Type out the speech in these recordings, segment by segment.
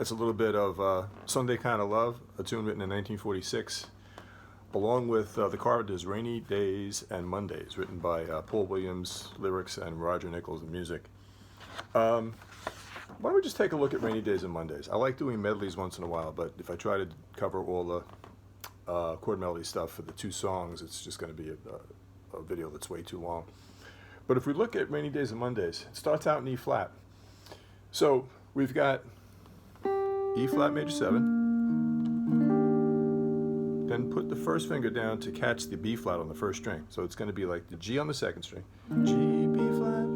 That's a little bit of Sunday Kind of Love, a tune written in 1946, along with the Carpenters' Rainy Days and Mondays, written by Paul Williams, lyrics, and Roger Nichols, the music. Why don't we just take a look at Rainy Days and Mondays? I like doing medleys once in a while, but if I try to cover all the chord melody stuff for the two songs, it's just going to be a video that's way too long. But if we look at Rainy Days and Mondays, it starts out in E flat. So we've got E flat major 7, then put the first finger down to catch the B flat on the first string. So it's going to be like the G on the second string, G, B flat.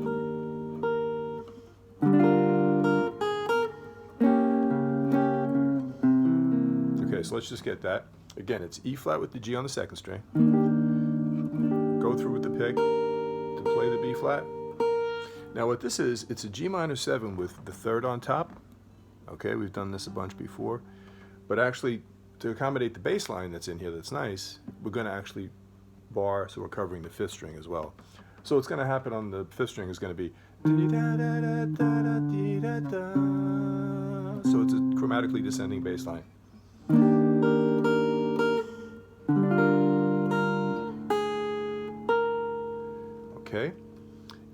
Okay, so let's just get that. Again, it's E flat with the G on the second string. Go through with the pick to play the B flat. Now what this is, it's a G minor 7 with the third on top. Okay, we've done this a bunch before, but actually to accommodate the bass line that's in here that's nice, we're going to actually bar, so we're covering the fifth string as well. So what's going to happen on the fifth string is going to be so it's a chromatically descending bass line. Okay,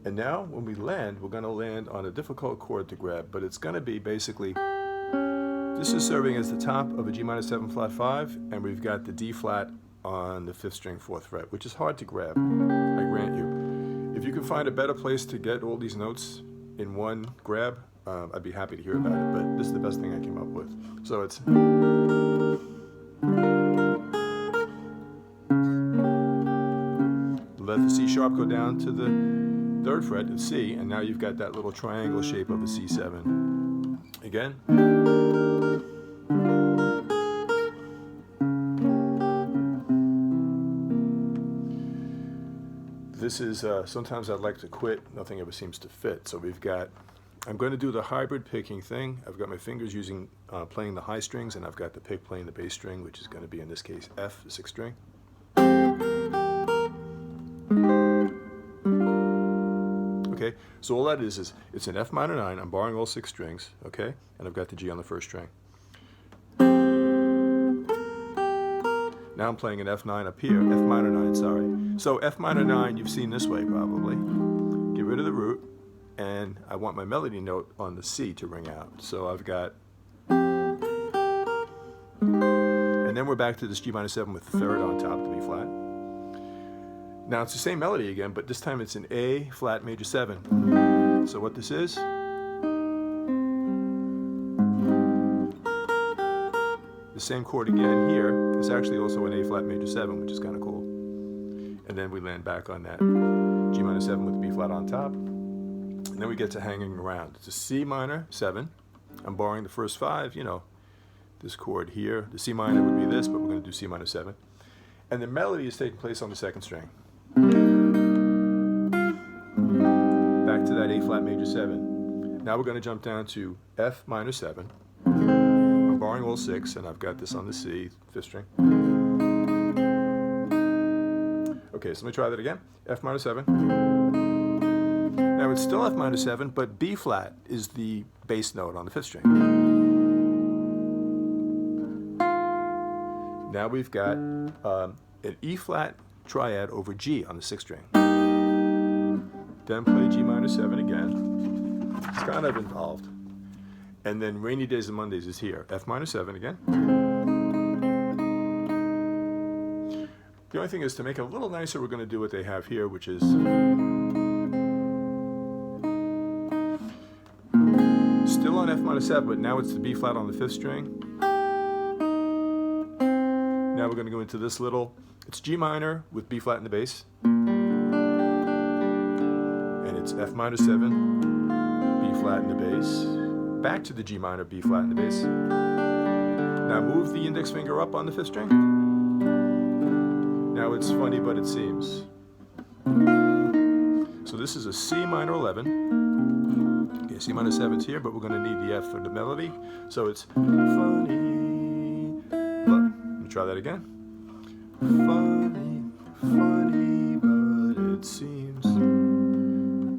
and now when we land, we're going to land on a difficult chord to grab, but it's going to be basically, this is serving as the top of a G minor 7 flat 5, and we've got the D flat on the 5th string 4th fret, which is hard to grab, I grant you. If you can find a better place to get all these notes in one grab, I'd be happy to hear about it, but this is the best thing I came up with. So it's let the C sharp go down to the 3rd fret of C, and now you've got that little triangle shape of a C7. Again. This is, sometimes I'd like to quit, nothing ever seems to fit. So we've got, I'm going to do the hybrid picking thing. I've got my fingers using, playing the high strings, and I've got the pick playing the bass string, which is going to be in this case F, the 6th string. Okay, so all that is it's an F minor 9, I'm barring all 6 strings, okay, and I've got the G on the 1st string. Now I'm playing an F9 up here, F minor 9, sorry. So F minor 9, you've seen this way probably. Get rid of the root, and I want my melody note on the C to ring out. So I've got, and then we're back to this G minor 7 with the 3rd on top, the B flat. Now it's the same melody again, but this time it's an A flat major 7. So what this is, the same chord again here is actually also an A flat major 7, which is kind of cool. And then we land back on that G minor 7 with the B flat on top. And then we get to hanging around. It's a C minor 7. I'm borrowing the first 5, you know, this chord here. The C minor would be this, but we're going to do C minor 7. And the melody is taking place on the 2nd string. Back to that A flat major 7. Now we're going to jump down to F minor 7. I'm borrowing all 6, and I've got this on the C, 5th string. Okay, so let me try that again. F minor 7. Now it's still F minor 7, but B flat is the bass note on the 5th string. Now we've got an E flat triad over G on the 6th string. Then play G minor 7 again. It's kind of involved. And then Rainy Days and Mondays is here. F minor 7 again. The only thing is, to make it a little nicer, we're going to do what they have here, which is still on F minor 7, but now it's the B flat on the 5th string. Now we're going to go into this little, it's G minor with B flat in the bass. And it's F minor 7, B flat in the bass. Back to the G minor, B flat in the bass. Now move the index finger up on the 5th string. Now it's funny, but it seems. So this is a C minor 11. Okay, C minor 7's here, but we're going to need the F for the melody. So it's funny. Let me try that again. Funny, funny, but it seems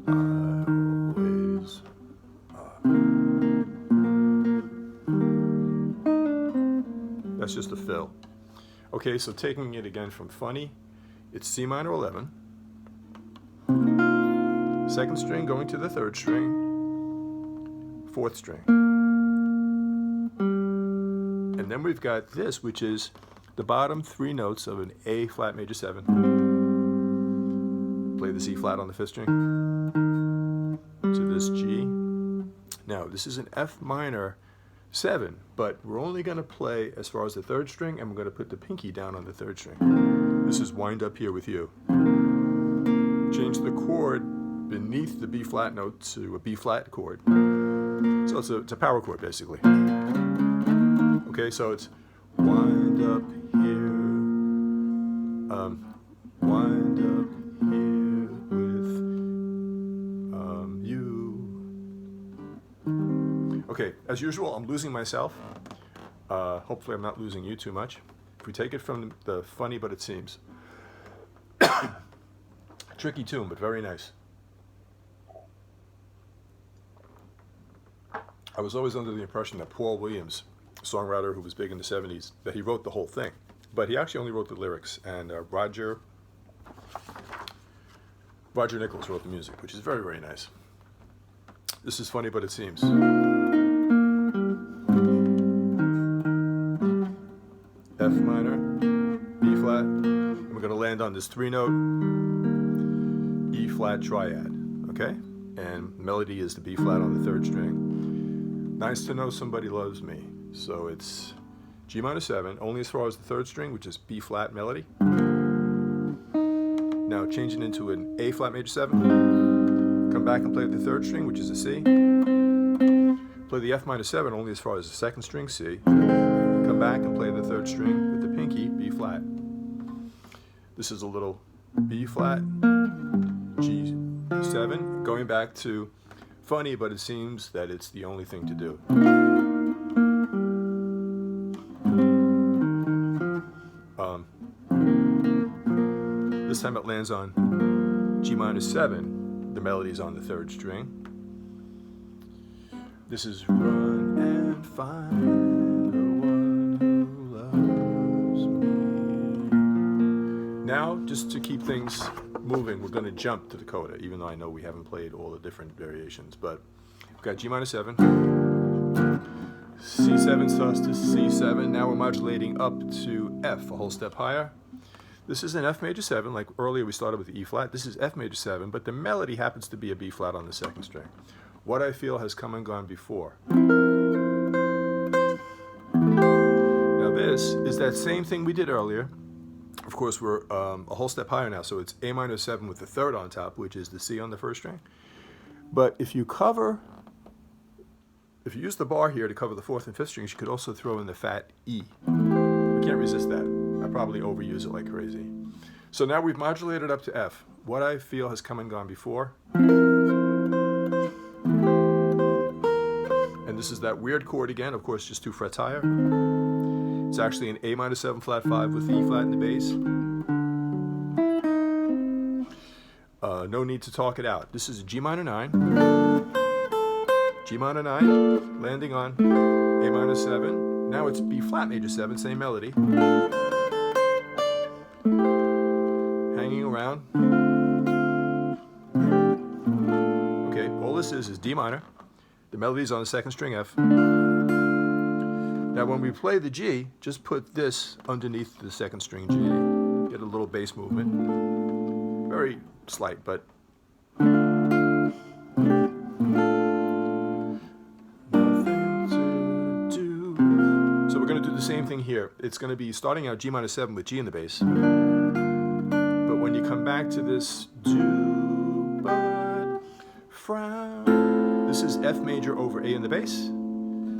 I always That's just a fill. Okay, so taking it again from funny, it's C minor 11, second string going to the third string, fourth string. And then we've got this, which is the bottom three notes of an A flat major 7. Play the C flat on the fifth string to this G. Now, this is an F minor 7, but we're only going to play as far as the third string, and we're going to put the pinky down on the third string. This is Wind Up Here With You. Change the chord beneath the B flat note to a B flat chord. So it's a power chord, basically. Okay, so it's wind up here, wind up here with you. Okay, as usual, I'm losing myself. Hopefully I'm not losing you too much. If we take it from the funny but it seems. Tricky tune, but very nice. I was always under the impression that Paul Williams, a songwriter who was big in the 70s, that he wrote the whole thing. But he actually only wrote the lyrics, and Roger Nichols wrote the music, which is very, very nice. This is funny but it seems. F minor, B flat, and we're going to land on this 3-note E flat triad, okay? And melody is the B flat on the third string. Nice to know somebody loves me. So it's G minor 7, only as far as the third string, which is B flat melody. Now change it into an A flat major 7. Come back and play the third string, which is a C. Play the F minor 7 only as far as the second string C. Come back and play the third string with the pinky B flat. This is a little B flat, G7, going back to funny, but it seems that it's the only thing to do. This time it lands on G minor 7. The melody's on the third string. This is Run and Find the One Who Loves Me. Now, just to keep things moving, we're going to jump to the coda, even though I know we haven't played all the different variations. But we've got G minor 7, C7 sus to C7. Now we're modulating up to F, a whole step higher. This is an F major 7, like earlier we started with the E flat. This is F major 7, but the melody happens to be a B flat on the second string. What I feel has come and gone before. Now this is that same thing we did earlier. Of course, we're a whole step higher now, so it's A minor 7 with the third on top, which is the C on the first string. But if you use the bar here to cover the fourth and fifth strings, you could also throw in the fat E. We can't resist that. I probably overuse it like crazy. So now we've modulated up to F. What I feel has come and gone before. And this is that weird chord again, of course, just 2 frets higher. It's actually an A minor 7 flat 5 with the E flat in the bass. No need to talk it out. This is a G minor 9. G minor 9, landing on A minor 7. Now it's B flat major 7, same melody. Hanging around. Okay, all this is D minor. The melody's on the second string F. Now when we play the G, just put this underneath the second string G. Get a little bass movement. Very slight, but same thing here. It's going to be starting out G minor 7 with G in the bass. But when you come back to this do but frown, this is F major over A in the bass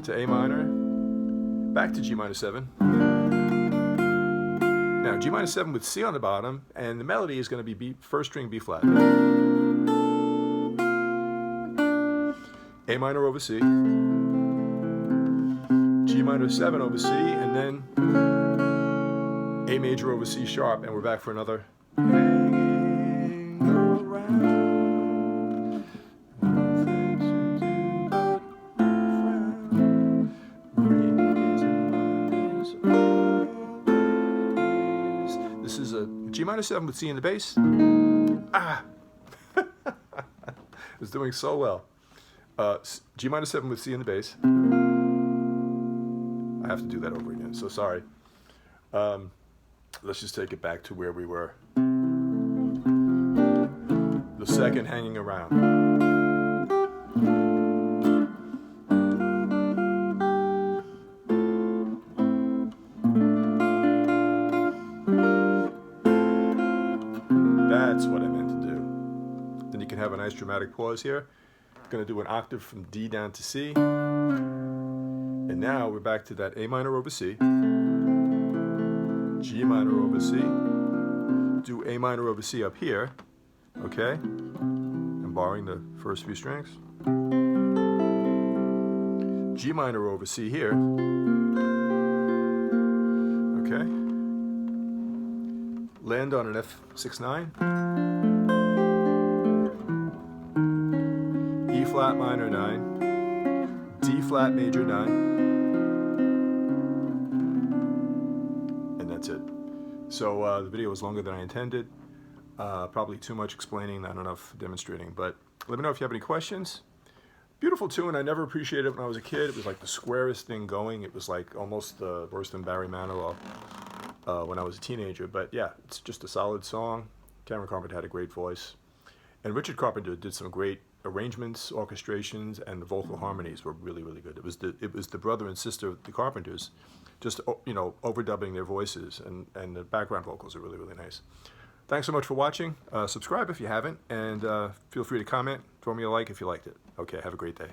to A minor, back to G minor 7. Now G minor 7 with C on the bottom, and the melody is going to be first string B flat. A minor over C. G minor 7 over C, and then A major over C sharp, and we're back for another hanging around. Nothing to do but frown. Rain is in my days. G minor 7 with C in the bass. Ah! It's doing so well. G minor 7 with C in the bass. I have to do that over again, so sorry. Let's just take it back to where we were. The second hanging around. That's what I meant to do. Then you can have a nice dramatic pause here. Going to do an octave from D down to C. And now we're back to that A minor over C, G minor over C, do A minor over C up here, okay? I'm borrowing the first few strings. G minor over C here, okay? Land on an F6/9, E flat minor 9, D flat major 9, and that's it. So the video was longer than I intended. Probably too much explaining, not enough demonstrating, but let me know if you have any questions. Beautiful tune. I never appreciated it when I was a kid. It was like the squarest thing going. It was like almost worse than Barry Manilow when I was a teenager. But yeah, it's just a solid song. Cameron Carpenter had a great voice. And Richard Carpenter did some great arrangements, orchestrations, and the vocal harmonies were really, really good. It was the brother and sister of the Carpenters, just overdubbing their voices, and the background vocals are really, really nice. Thanks so much for watching. Subscribe if you haven't, and feel free to comment. Throw me a like if you liked it. Okay, have a great day.